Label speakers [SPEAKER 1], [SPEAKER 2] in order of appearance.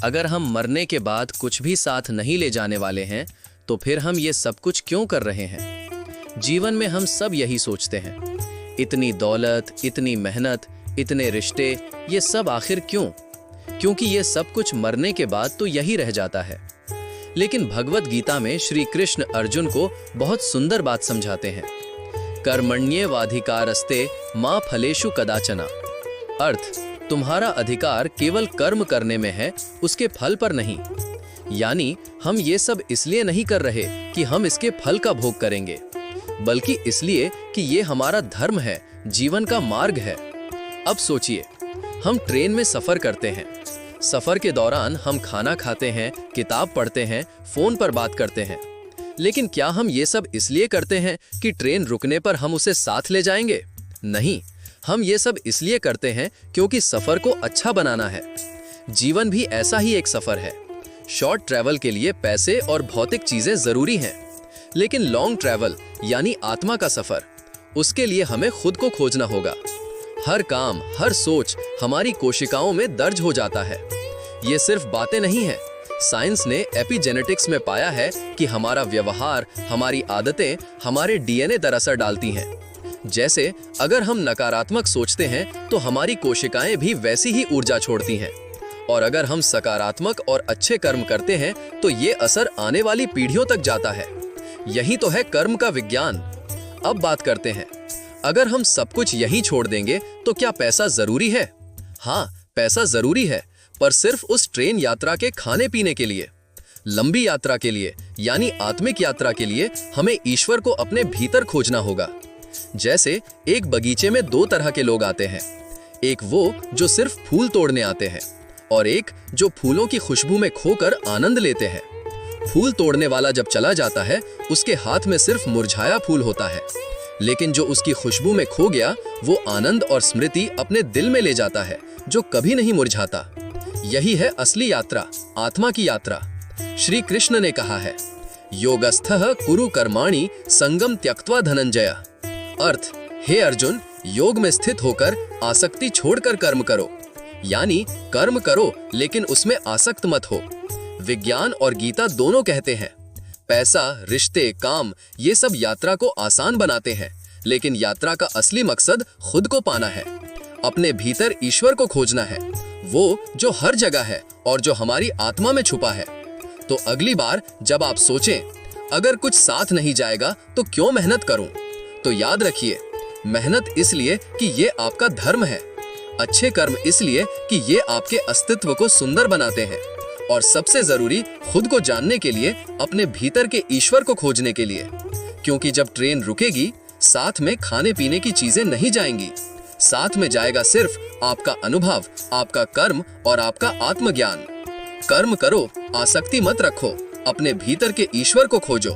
[SPEAKER 1] अगर हम मरने के बाद कुछ भी साथ नहीं ले जाने वाले हैं तो फिर हम ये सब कुछ क्यों कर रहे हैं? जीवन में हम सब यही सोचते हैं, इतनी दौलत, इतनी मेहनत, इतने रिश्ते, ये सब आखिर क्यों? क्योंकि ये सब कुछ मरने के बाद तो यही रह जाता है। लेकिन भगवत गीता में श्री कृष्ण अर्जुन को बहुत सुंदर बात समझाते हैं। कर्मण्येवाधिकारस्ते मा फलेषु कदाचन। अर्थ, तुम्हारा अधिकार केवल कर्म करने में है, उसके फल पर नहीं। यानी हम ये सब इसलिए नहीं कर रहे कि हम इसके फल का भोग करेंगे, बल्कि इसलिए कि ये हमारा धर्म है, जीवन का मार्ग है। अब सोचिए, हम ट्रेन में सफर करते हैं। सफर के दौरान हम खाना खाते हैं, किताब पढ़ते हैं, फोन पर बात करते हैं। लेकिन क्या हम ये सब इसलिए करते हैं कि ट्रेन रुकने पर हम उसे साथ ले जाएंगे? नहीं, हम ये सब इसलिए करते हैं क्योंकि सफर को अच्छा बनाना है। जीवन भी ऐसा ही एक सफर है। शॉर्ट ट्रैवल के लिए पैसे और भौतिक चीजें जरूरी हैं, लेकिन लॉन्ग ट्रैवल यानी आत्मा का सफर, उसके लिए हमें खुद को खोजना होगा। हर काम, हर सोच हमारी कोशिकाओं में दर्ज हो जाता है। ये सिर्फ बातें नहीं हैं। साइंस ने एपिजेनेटिक्स में पाया है कि हमारा व्यवहार, हमारी आदतें हमारे डीएनए पर असर डालती हैं। जैसे अगर हम नकारात्मक सोचते हैं तो हमारी कोशिकाएं भी वैसी ही ऊर्जा छोड़ती हैं, और अगर हम सकारात्मक और अच्छे कर्म करते हैं तो ये असर आने वाली पीढ़ियों तक जाता है। यही तो है कर्म का विज्ञान। अब बात करते हैं, अगर हम सब कुछ यहीं छोड़ देंगे तो क्या पैसा जरूरी है? हाँ, पैसा जरूरी है, पर सिर्फ उस ट्रेन यात्रा के खाने पीने के लिए। लंबी यात्रा के लिए यानी आत्मिक यात्रा के लिए हमें ईश्वर को अपने भीतर खोजना होगा। जैसे एक बगीचे में दो तरह के लोग आते हैं, एक वो जो सिर्फ फूल तोड़ने आते हैं और एक जो फूलों की खुशबू में खोकर आनंद लेते हैं। फूल तोड़ने वाला जब चला जाता है, उसके हाथ में सिर्फ मुरझाया फूल होता है, लेकिन जो उसकी खुशबू में खो गया वो आनंद और स्मृति अपने दिल में ले जाता है, जो कभी नहीं मुरझाता। यही है असली यात्रा, आत्मा की यात्रा। श्री कृष्ण ने कहा है, योगस्थः कुरु कर्माणि संगम त्यक्त्वा धनंजय। अर्थ, हे अर्जुन, योग में स्थित होकर आसक्ति छोड़कर कर्म करो। यानी कर्म करो लेकिन उसमें आसक्त मत हो। विज्ञान और गीता दोनों कहते हैं, पैसा, रिश्ते, काम, ये सब यात्रा को आसान बनाते हैं, लेकिन यात्रा का असली मकसद खुद को पाना है। अपने भीतर ईश्वर को खोजना है, वो जो हर जगह है और जो हमारी आत्मा में छुपा है। तो अगली बार जब आप सोचें, अगर कुछ साथ नहीं जाएगा तो क्यों मेहनत करूं, तो याद रखिए, मेहनत इसलिए कि ये आपका धर्म है, अच्छे कर्म इसलिए कि ये आपके अस्तित्व को सुंदर बनाते हैं, और सबसे जरूरी खुद को जानने के लिए, अपने भीतर के ईश्वर को खोजने के लिए। क्योंकि जब ट्रेन रुकेगी, साथ में खाने पीने की चीजें नहीं जाएंगी, साथ में जाएगा सिर्फ आपका अनुभव, आपका कर्म और आपका आत्मज्ञान। कर्म करो, आसक्ति मत रखो, अपने भीतर के ईश्वर को खोजो।